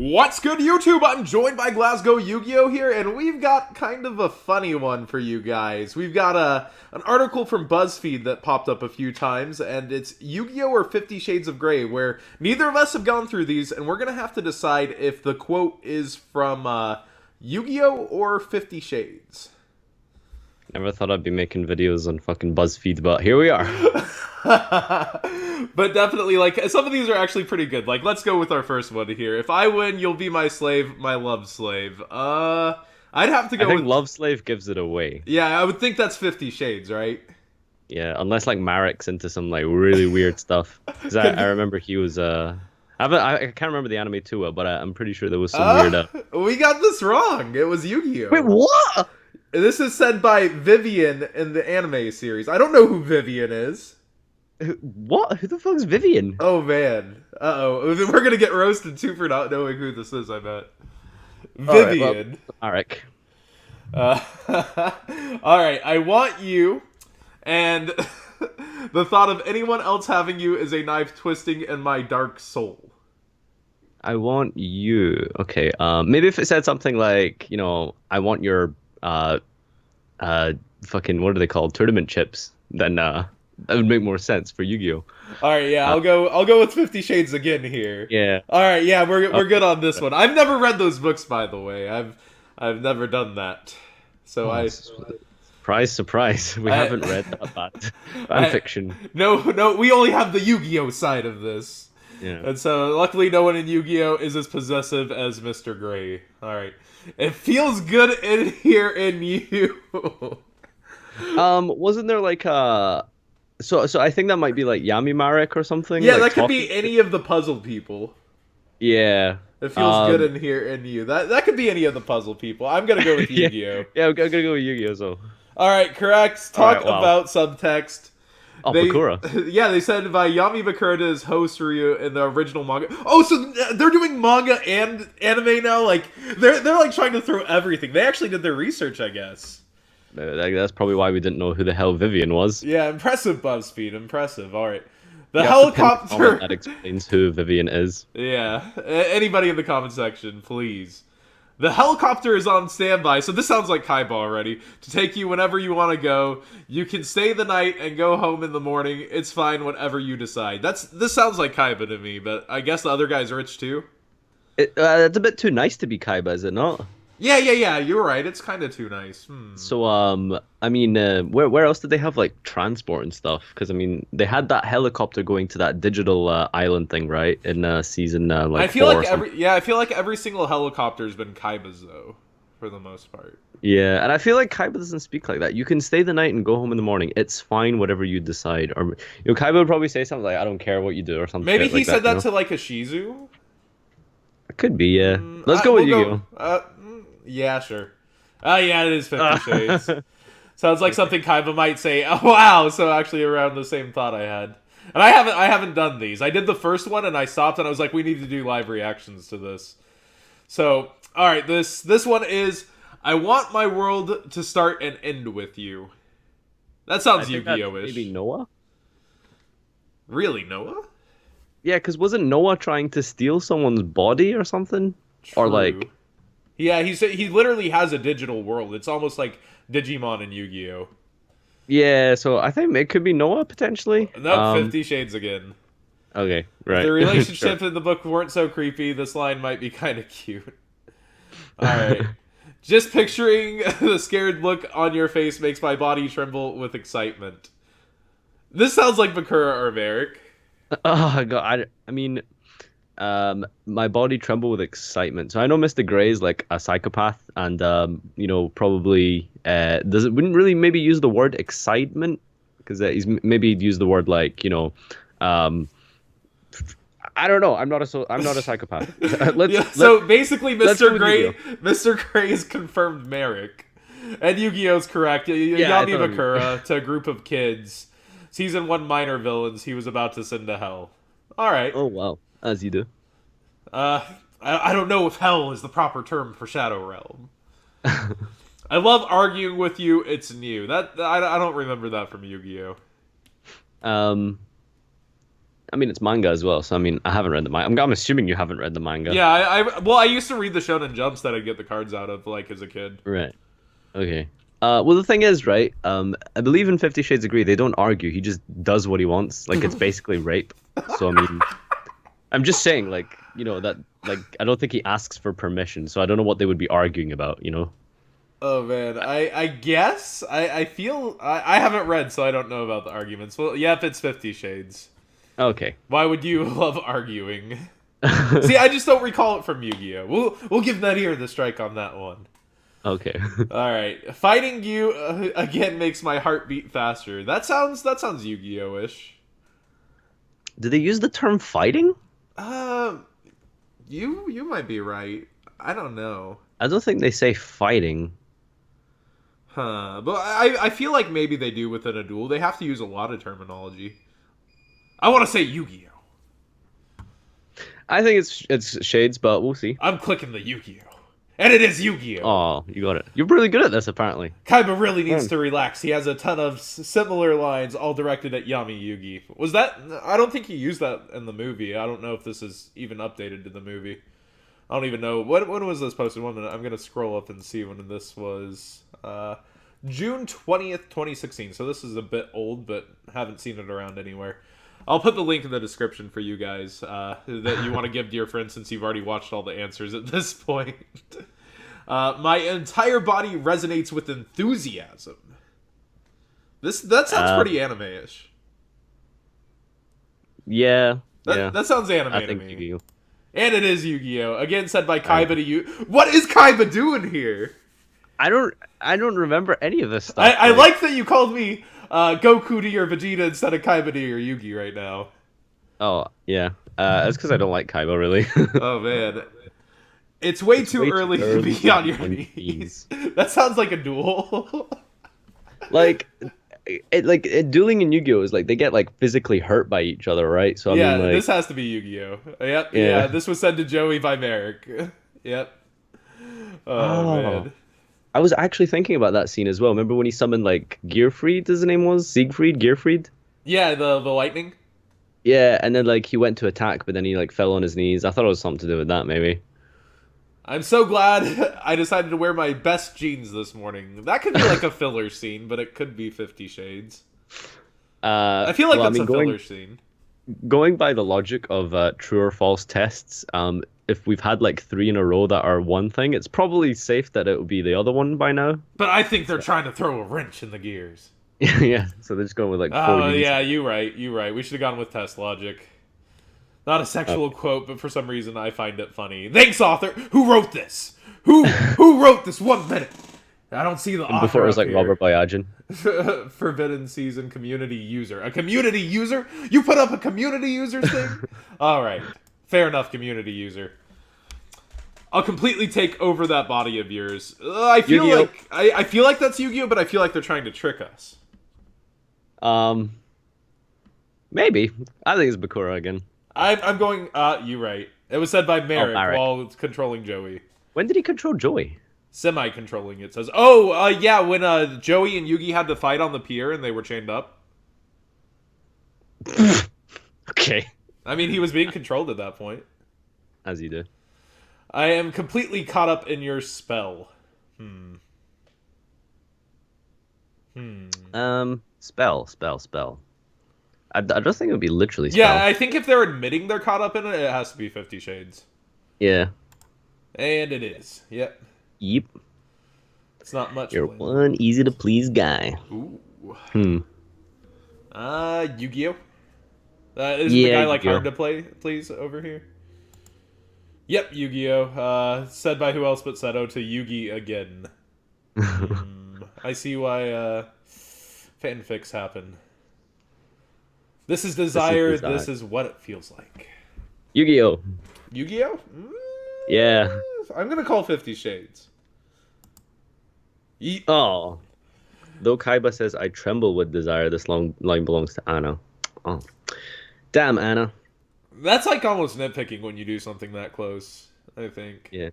What's good, YouTube? I'm joined by Glasgow Yugioh here, and we've got kind of a funny one for you guys. We've got an article from BuzzFeed that popped up a few times, and it's Yu-Gi-Oh! Or 50 Shades of Grey, where neither of us have gone through these, and we're going to have to decide if the quote is from Yu-Gi-Oh! Or 50 Shades. Never thought I'd be making videos on fucking BuzzFeed, but here we are. But definitely, like, some of these are actually pretty good. Like, let's go with our first one here. If I win, you'll be my slave, my love slave. I'd have to go I think with... Love Slave gives it away. Yeah, I would think that's 50 Shades, right? Yeah, unless like Marek's into some like really weird stuff. 'Cause I remember he was I can't remember the anime too well, but I'm pretty sure there was some weird. We got this wrong. It was Yu-Gi-Oh! Wait, what? This is said by Vivian in the anime series. I don't know who Vivian is. What? Who the fuck's Vivian? Oh, man. Uh-oh. We're gonna get roasted, too, for not knowing who this is, I bet. Vivian. Marek. Alright, I want you, and the thought of anyone else having you is a knife twisting in my dark soul. I want you. Okay. Maybe if it said something like, I want your fucking, what are they called? Tournament chips. Then that would make more sense for Yu-Gi-Oh. All right, yeah, I'll go with 50 Shades again here. Yeah. All right, yeah, we're good on this one. I've never read those books, by the way. I've never done that. So Surprise, surprise. We haven't read that bad fan fiction. No, we only have the Yu-Gi-Oh side of this. Yeah. And so luckily no one in Yu-Gi-Oh is as possessive as Mr. Gray. All right. It feels good in here in you. Wasn't there like so I think that might be like Yami Marek or something. Yeah, like that could be any of the puzzle people. Yeah. It feels good in here in you. That could be any of the puzzle people. I'm gonna go with Yu-Gi-Oh. Yeah, I'm gonna go with Yu-Gi-Oh. So. All right, correct. Talk about subtext. Oh, Bakura. Yeah, they said by Yami Bakura to his host Ryu in the original manga. Oh, so they're doing manga and anime now. Like they're like trying to throw everything. They actually did their research, I guess. That's probably why we didn't know who the hell Vivian was. Yeah, impressive, BuzzFeed. Impressive. All right. The helicopter. That explains who Vivian is. Yeah. Anybody in the comment section, please. The helicopter is on standby, so this sounds like Kaiba already, to take you whenever you want to go. You can stay the night and go home in the morning. It's fine, whatever you decide. This sounds like Kaiba to me, but I guess the other guy's rich too. It's a bit too nice to be Kaiba, is it not? Yeah, you're right. It's kind of too nice. So, I mean, where else did they have, like, transport and stuff? Because, I mean, they had that helicopter going to that digital island thing, right? In season, like, I feel 4 like or I feel like every single helicopter's been Kaiba's, though, for the most part. Yeah, and I feel like Kaiba doesn't speak like that. You can stay the night and go home in the morning. It's fine, whatever you decide. Or, Kaiba would probably say something like, I don't care what you do, or something Maybe like he said that you to, like, a Shizu? It could be, yeah. Let's go with Yu-Gi-Oh! Yeah, sure. Yeah, it is 50 Shades. Sounds like something Kaiba might say. Oh, wow, so actually around the same thought I had. And I haven't done these. I did the first one and I stopped and I was like, we need to do live reactions to this. So, all right, this one is, I want my world to start and end with you. That sounds Yu-Gi-Oh-ish. Maybe Noah? Really, Noah? Yeah, because wasn't Noah trying to steal someone's body or something? True. Or like... Yeah, he literally has a digital world. It's almost like Digimon and Yu-Gi-Oh. Yeah, so I think it could be Noah, potentially. No, 50 Shades again. Okay, right. If the relationship Sure. in the book weren't so creepy, this line might be kind of cute. Alright. Just picturing the scared look on your face makes my body tremble with excitement. This sounds like Bakura or Merrick. Oh, God. I mean... my body trembled with excitement. So I know Mr. Grey is like a psychopath, and probably wouldn't really maybe use the word excitement, because he's maybe used the word like I don't know. I'm not a psychopath. So basically, Mr. Grey is confirmed Merrick, and Yu-Gi-Oh's correct. Yami Bakura to a group of kids. Season 1 minor villains he was about to send to hell. All right. Oh wow. As you do. I don't know if hell is the proper term for Shadow Realm. I love arguing with you. It's new. I don't remember that from Yu-Gi-Oh. I mean, it's manga as well, so I mean, I haven't read the manga. I'm assuming you haven't read the manga. Yeah, well, I used to read the Shonen Jumps that I'd get the cards out of, like, as a kid. Right. Okay. Well, the thing is, right? I believe in Fifty Shades of Grey, they don't argue. He just does what he wants. Like it's basically rape. So I mean, I'm just saying, like, that, like, I don't think he asks for permission. So I don't know what they would be arguing about. Oh man, I guess I feel I haven't read, so I don't know about the arguments. Well, yep, it's 50 Shades. Okay. Why would you love arguing? See, I just don't recall it from Yu-Gi-Oh. We'll give Nadir the strike on that one. Okay. All right, fighting you again makes my heart beat faster. That sounds Yu-Gi-Oh-ish. Did they use the term fighting? Uh, you might be right. I don't know. I don't think they say fighting. Huh? But I feel like maybe they do within a duel. They have to use a lot of terminology. I want to say Yu-Gi-Oh. I think it's Shades, but we'll see. I'm clicking the Yu-Gi-Oh. And it is Yu-Gi-Oh. Oh, you got it. You're really good at this, apparently. Kaiba really needs to relax. He has a ton of similar lines, all directed at Yami Yugi. Was that? I don't think he used that in the movie. I don't know if this is even updated to the movie. I don't even know. When was this posted? 1 minute. I'm going to scroll up and see when this was. June 20th, 2016. So this is a bit old, but haven't seen it around anywhere. I'll put the link in the description for you guys that you want to give to your friends since you've already watched all the answers at this point. My entire body resonates with enthusiasm. That sounds pretty anime-ish. Yeah. That sounds anime I to think me. Yu-Gi-Oh. And it is Yu-Gi-Oh! Again said by Kaiba to you. What is Kaiba doing here? I don't remember any of this stuff. I like that you called me Goku to your Vegeta instead of Kaiba to your Yugi right now. Oh, yeah. That's because I don't like Kaiba, really. Oh, man. It's way too early to be on your knees. That sounds like a duel. Like, dueling in Yu-Gi-Oh! Is like, they get, like, physically hurt by each other, right? So, I mean, like... this has to be Yu-Gi-Oh! Yep, Yeah. yeah, this was sent to Joey by Merrick. Yep. Oh, man. I was actually thinking about that scene as well. Remember when he summoned, like, Gearfried, his name was? Siegfried? Gearfried? Yeah, the lightning? Yeah, and then, like, he went to attack, but then he, like, fell on his knees. I thought it was something to do with that, maybe. I'm so glad I decided to wear my best jeans this morning. That could be like a filler scene, but it could be 50 Shades. I feel like that's a filler scene. Going by the logic of true or false tests, if we've had like 3 in a row that are one thing, it's probably safe that it would be the other one by now. But I think they're trying to throw a wrench in the gears. Yeah, so they're just going with like 4 Oh, yeah, you're right. We should have gone with test logic. Not a sexual quote, but for some reason I find it funny. Thanks, author! Who wrote this? Who wrote this 1 minute? I don't see the author before it was like here. Robert Bayajin. Forbidden Season community user. A community user? You put up a community user thing? Alright. Fair enough, community user. I'll completely take over that body of yours. I feel like that's Yu-Gi-Oh, but I feel like they're trying to trick us. Maybe. I think it's Bakura again. I'm going. You're right. It was said by Merrick while it's controlling Joey. When did he control Joey? Semi-controlling, it says. Oh, yeah, when Joey and Yugi had to fight on the pier and they were chained up. Okay. I mean, he was being controlled at that point. As you do. I am completely caught up in your spell. Spell. I don't think it would be literally spell. Yeah, I think if they're admitting they're caught up in it, it has to be 50 Shades. Yeah. And it is. Yep. Yep. It's not much. You're one easy to please guy. Ooh. Yeah, Yu-Gi-Oh? Is the guy like Yu-Gi-Oh. hard to please over here? Yep, Yu-Gi-Oh. Said by who else but Seto to Yugi again. I see why fanfics happen. This is desire. This is what it feels like. Yu-Gi-Oh. Yu-Gi-Oh? Yeah. I'm gonna call 50 Shades. Oh. Though Kaiba says, I tremble with desire, this long line belongs to Anna. Oh. Damn, Anna. That's like almost nitpicking when you do something that close, I think. Yeah.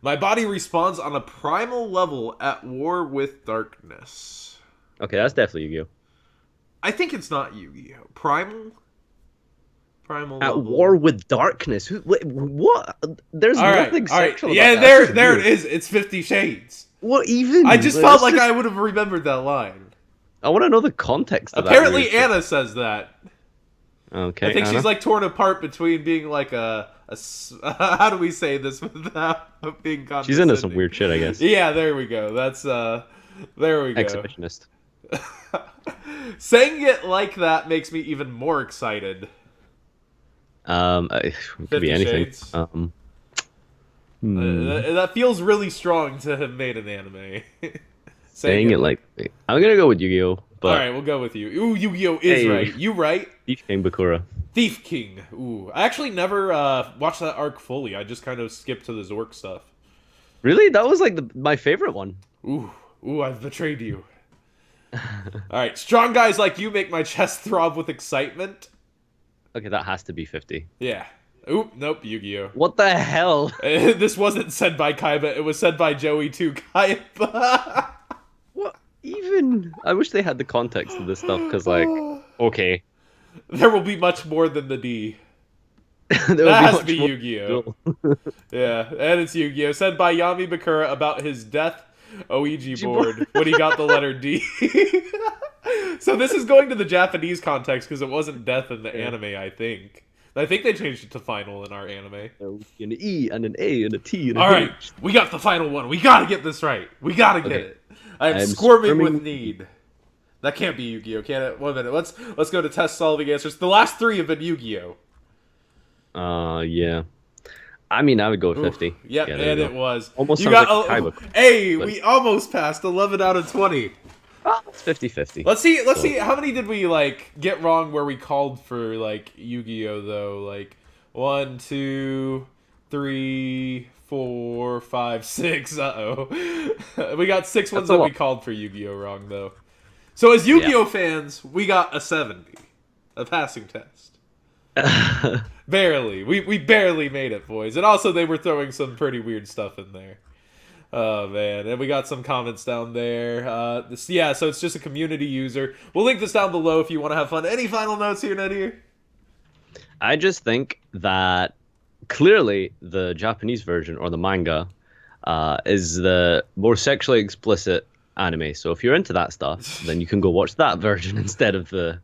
My body responds on a primal level at war with darkness. Okay, that's definitely Yu-Gi-Oh. I think it's not Yu-Gi-Oh. Primal? Primal At level. war with darkness. What? There's All right, nothing all right. sexual Yeah, about that. That's just there weird. it is. It's 50 Shades. What even? I just felt That's like just- I would have remembered that line. I want to know the context of that. Apparently, weird shit. Anna says that. I Okay, think Anna. she's like torn apart between being like how do we say this without being condescending? She's into some weird shit, I guess. Yeah, there we go. That's there we go. Exhibitionist. Saying it like that makes me even more excited. It could 50 be anything. Shades. That feels really strong to have made an anime. Saying it like I'm gonna go with Yu-Gi-Oh, but all right, we'll go with you. Ooh, Yu-Gi-Oh is Hey. right. You right? Thief King Bakura. Thief King. Ooh, I actually never watched that arc fully. I just kind of skipped to the Zork stuff. Really? That was like my favorite one. Ooh, I've betrayed you. All right, strong guys like you make my chest throb with excitement. Okay, that has to be 50. Yeah. Ooh, nope, Yu-Gi-Oh. What the hell? This wasn't said by Kaiba. It was said by Joey to Kaiba. What even? I wish they had the context of this stuff, because like, okay. There will be much more than the D. There That would has to much be more- Yu-Gi-Oh. Yeah, and it's Yu-Gi-Oh. Said by Yami Bakura about his death OEG board when he got the letter D. So this is going to the Japanese context because it wasn't death in the anime, I think. I think they changed it to final in our anime. An E and an A and a T and a All right, H. we got the final one. We gotta get this right. We gotta get Okay. it. I'm I'm squirming squirming with need. That can't be Yu-Gi-Oh, can it? 1 minute. Let's go to test solving answers. The last 3 have been Yu-Gi-Oh. Yeah. I mean, I would go with 50. Yep, Yeah, there and we it go. was. Almost you sounds got like Kaiba, Hey, but- we almost passed 11 out of 20. Ah, it's 50-50. Let's see how many did we like get wrong where we called for like Yu-Gi-Oh though? Like 1, 2, 3, 4, 5, 6. Uh-oh. We got 6 ones That's a that we lot. called for Yu-Gi-Oh wrong though. So as Yu-Gi-Oh fans, we got a 70. A passing test. Barely. We barely made it, boys. And also they were throwing some pretty weird stuff in there. Oh man, and we got some comments down there. So it's just a community user. We'll link this down below if you want to have fun. Any final notes here, Nadir? I just think that clearly the Japanese version or the manga is the more sexually explicit anime. So if you're into that stuff, then you can go watch that version instead of the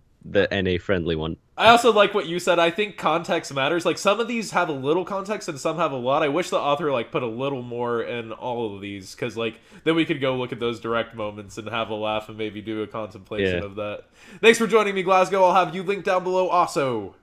NA friendly one. I also like what you said. I think context matters. Like some of these have a little context and some have a lot. I wish the author like put a little more in all of these because like then we could go look at those direct moments and have a laugh and maybe do a contemplation Yeah. of that. Thanks for joining me, Glasgow. I'll have you linked down below also.